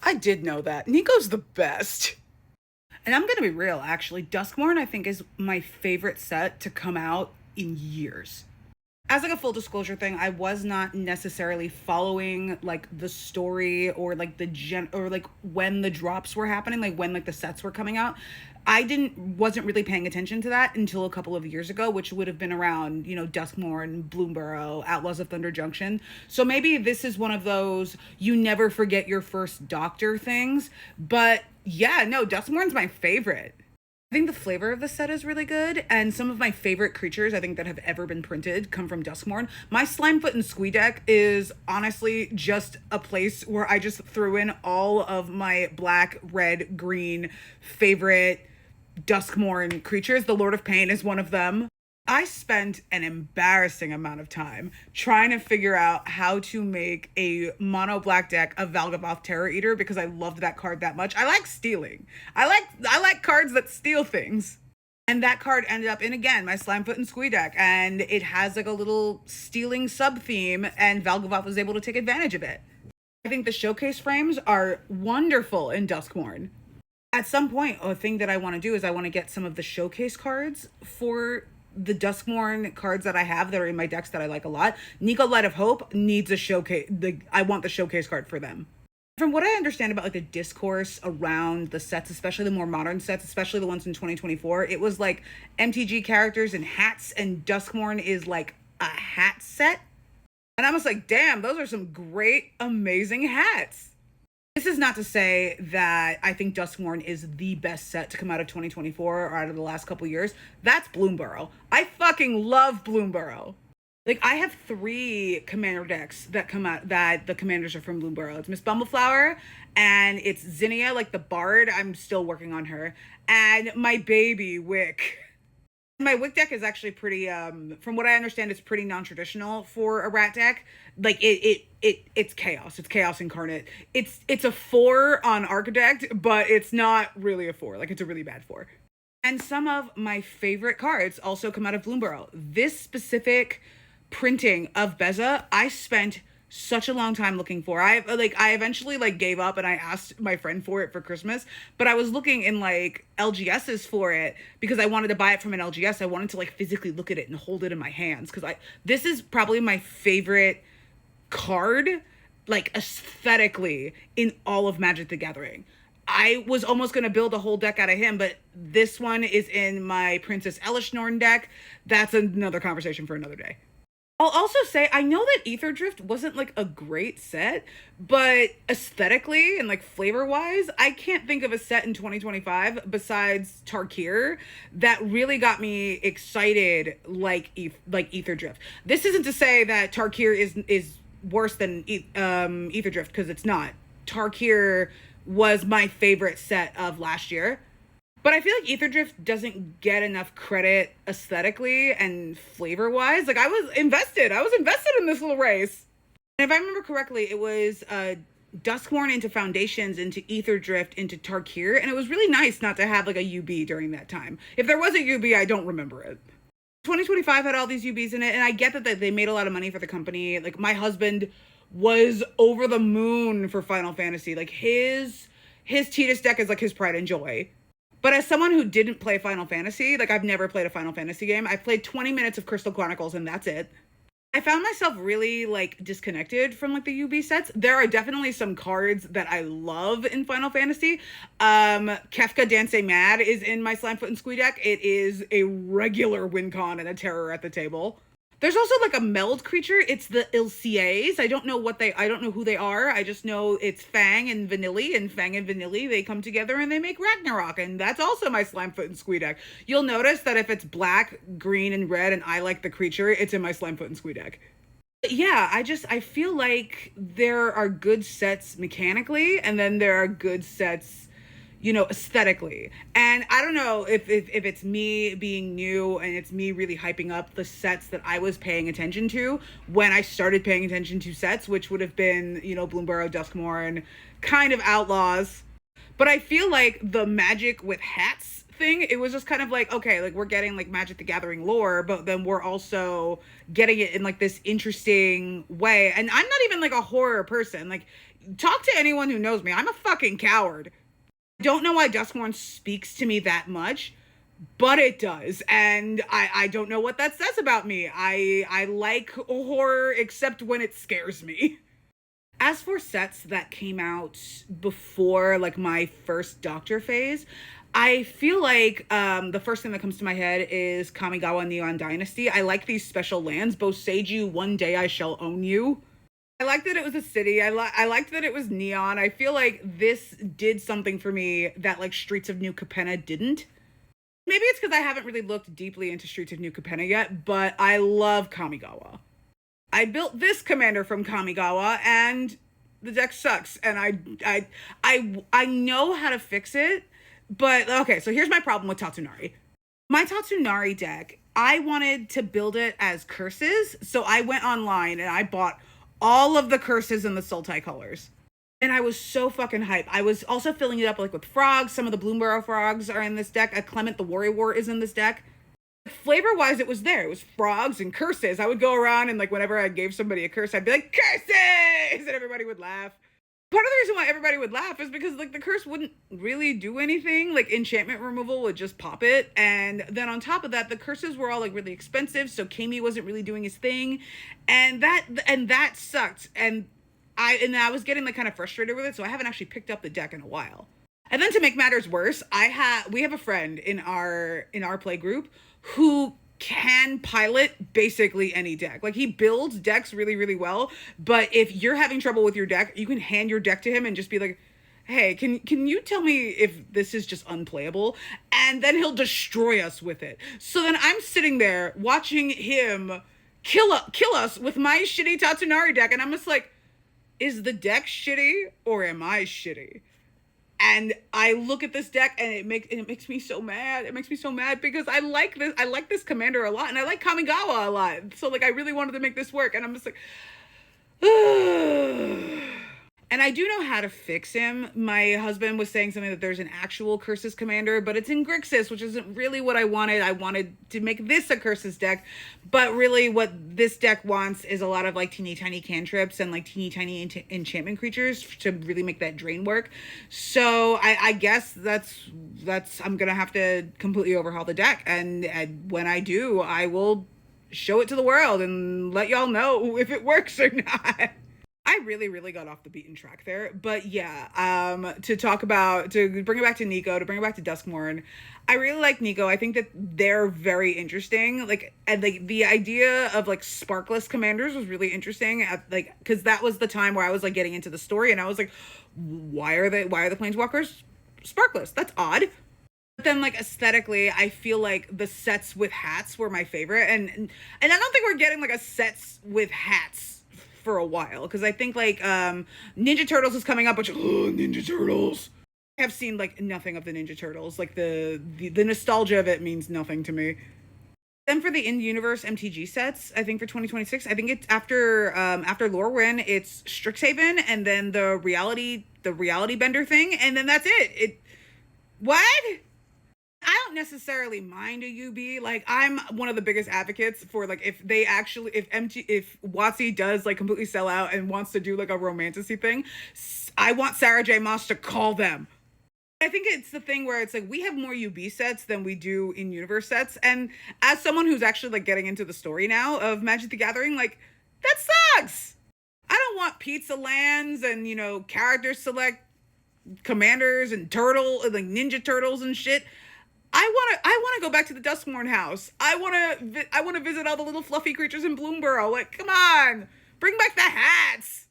I did know that. Nico's the best. And I'm gonna be real, actually. Duskmorn, I think, is my favorite set to come out in years. As like a full disclosure thing, I was not necessarily following like the story or like the gen or like when the drops were happening, like when like the sets were coming out. I didn't wasn't really paying attention to that until a couple of years ago, which would have been around, Duskmorn, Bloomborough, Outlaws of Thunder Junction. So maybe this is one of those you never forget your first Doctor things. But yeah, no, Duskmorn's my favorite. I think the flavor of the set is really good, and some of my favorite creatures I think that have ever been printed come from Duskmorn. My Slimefoot and Squee deck is honestly just a place where I just threw in all of my black, red, green favorite Duskmorn creatures. The Lord of Pain is one of them. I spent an embarrassing amount of time trying to figure out how to make a mono black deck of Valgamoth Terror Eater because I loved that card that much. I like stealing. I like cards that steal things. And that card ended up in, again, my Slimefoot and Squee deck, and it has like a little stealing sub theme, and Valgavoth was able to take advantage of it. I think the showcase frames are wonderful in Duskmorn. At some point, a thing that I want to do is I want to get some of the showcase cards for the Duskmorn cards that I have that are in my decks that I like a lot. Nico Light of Hope needs a showcase. I want the showcase card for them. From what I understand about like the discourse around the sets, especially the more modern sets, especially the ones in 2024, it was like MTG characters and hats, and Duskmorn is like a hat set. And I was like, damn, those are some great, amazing hats. This is not to say that I think Duskmorn is the best set to come out of 2024 or out of the last couple years. That's Bloomborough. I fucking love Bloomborough. Like, I have 3 commander decks that come out that the commanders are from Bloomborough. It's Miss Bumbleflower, and it's Zinnia, like the bard. I'm still working on her. And my baby, Wick. My Wick deck is actually pretty, from what I understand, it's pretty non-traditional for a rat deck. Like, it's chaos. It's chaos incarnate. It's a 4 on Architect, but it's not really a 4. Like, it's a really bad 4. And some of my favorite cards also come out of Bloomborough. This specific printing of Beza, I spent such a long time looking for. I eventually like gave up and I asked my friend for it for Christmas, but I was looking in like LGSs for it because I wanted to buy it from an LGS. I wanted to like physically look at it and hold it in my hands because I this is probably my favorite card, like aesthetically, in all of Magic the Gathering. I was almost going to build a whole deck out of him, but this one is in my Princess Elishnorn deck. That's another conversation for another day. I'll also say I know that Ether Drift wasn't like a great set, but aesthetically and like flavor wise, I can't think of a set in 2025 besides Tarkir that really got me excited like Ether Drift. This isn't to say that Tarkir is worse than Ether Drift, because it's not. Tarkir was my favorite set of last year. But I feel like Ether Drift doesn't get enough credit aesthetically and flavor wise. Like, I was invested in this little race. And if I remember correctly, it was Duskmorn into Foundations, into Ether Drift, into Tarkir. And it was really nice not to have like a UB during that time. If there was a UB, I don't remember it. 2025 had all these UBs in it. And I get that they made a lot of money for the company. Like, my husband was over the moon for Final Fantasy. Like, his Tidus deck is like his pride and joy. But as someone who didn't play Final Fantasy, like I've never played a Final Fantasy game. I've played 20 minutes of Crystal Chronicles and that's it. I found myself really like disconnected from like the UB sets. There are definitely some cards that I love in Final Fantasy. Kefka Dance Mad is in my Slimefoot and Squee deck. It is a regular win con and a terror at the table. There's also like a meld creature. It's the Ilciers. I don't know who they are. I just know it's Fang and Vanilli, and Fang and Vanilli, they come together and they make Ragnarok, and that's also my Slimefoot and Squee deck. You'll notice that if it's black, green, and red, and I like the creature, it's in my Slimefoot and Squee deck. But yeah, I feel like there are good sets mechanically, and then there are good sets aesthetically. And I don't know if it's me being new and it's me really hyping up the sets that I was paying attention to when I started paying attention to sets, which would have been, Bloomborough, Duskmorn, kind of Outlaws. But I feel like the Magic with hats thing, it was just kind of like, okay, like we're getting like Magic the Gathering lore, but then we're also getting it in like this interesting way. And I'm not even like a horror person. Like, talk to anyone who knows me. I'm a fucking coward. I don't know why Duskmourn speaks to me that much, but it does. And I don't know what that says about me. I like horror except when it scares me. As for sets that came out before like my first Doctor phase, I feel like the first thing that comes to my head is Kamigawa Neon Dynasty. I like these special lands. Boseiju, one day I shall own you. I liked that it was a city. I liked that it was neon. I feel like this did something for me that like Streets of New Capenna didn't. Maybe it's because I haven't really looked deeply into Streets of New Capenna yet, but I love Kamigawa. I built this commander from Kamigawa, and the deck sucks. And I know how to fix it, but okay. So here's my problem with Tatsunari. My Tatsunari deck, I wanted to build it as curses, so I went online and I bought all of the curses in the Sultai colors. And I was so fucking hyped. I was also filling it up like with frogs. Some of the Bloomborough frogs are in this deck. A Clement the Warrior is in this deck. Flavor wise, it was there. It was frogs and curses. I would go around and like whenever I gave somebody a curse, I'd be like, curses! And everybody would laugh. Part of the reason why everybody would laugh is because like the curse wouldn't really do anything. Like enchantment removal would just pop it. And then on top of that, the curses were all like really expensive. So Kami wasn't really doing his thing. And that sucked. And I was getting like kind of frustrated with it. So I haven't actually picked up the deck in a while. And then to make matters worse, we have a friend in our play group who can pilot basically any deck. Like he builds decks really, really well. But if you're having trouble with your deck, you can hand your deck to him and just be like, hey, can you tell me if this is just unplayable? And then he'll destroy us with it. So then I'm sitting there watching him kill us with my shitty Tatsunari deck. And I'm just like, is the deck shitty or am I shitty? And I look at this deck and it makes me so mad. It makes me so mad because I like this commander a lot and I like Kamigawa a lot. So like I really wanted to make this work and I'm just like and I do know how to fix him. My husband was saying something that there's an actual Curses commander, but it's in Grixis, which isn't really what I wanted. I wanted to make this a Curses deck, but really what this deck wants is a lot of like teeny tiny cantrips and like teeny tiny enchantment creatures to really make that drain work. So I guess that's I'm gonna have to completely overhaul the deck, and when I do, I will show it to the world and let y'all know if it works or not. I really, really got off the beaten track there. But yeah, to bring it back to Nico, to bring it back to Duskmourn, I really like Nico. I think that they're very interesting. Like, and like the idea of like sparkless commanders was really interesting. Because that was the time where I was like getting into the story, and I was like, why are the planeswalkers sparkless? That's odd. But then like aesthetically, I feel like the sets with hats were my favorite, and I don't think we're getting like a sets with hats for a while, because I think like Ninja Turtles is coming up, which Ninja Turtles. I have seen like nothing of the Ninja Turtles. Like the nostalgia of it means nothing to me. Then for the in-universe MTG sets, I think for 2026, I think it's after Lorwyn, it's Strixhaven, and then the reality bender thing, and then that's it. What? I don't necessarily mind a UB. Like I'm one of the biggest advocates for like if WotC does like completely sell out and wants to do like a romantasy thing, I want Sarah J. Maas to call them. I think it's the thing where it's like we have more UB sets than we do in universe sets, and as someone who's actually like getting into the story now of Magic the Gathering, like that sucks. I don't want pizza lands and character select commanders and like Ninja Turtles and shit. I want to go back to the Duskmourn house. I want to visit all the little fluffy creatures in Bloomborough. Like, come on, bring back the hats.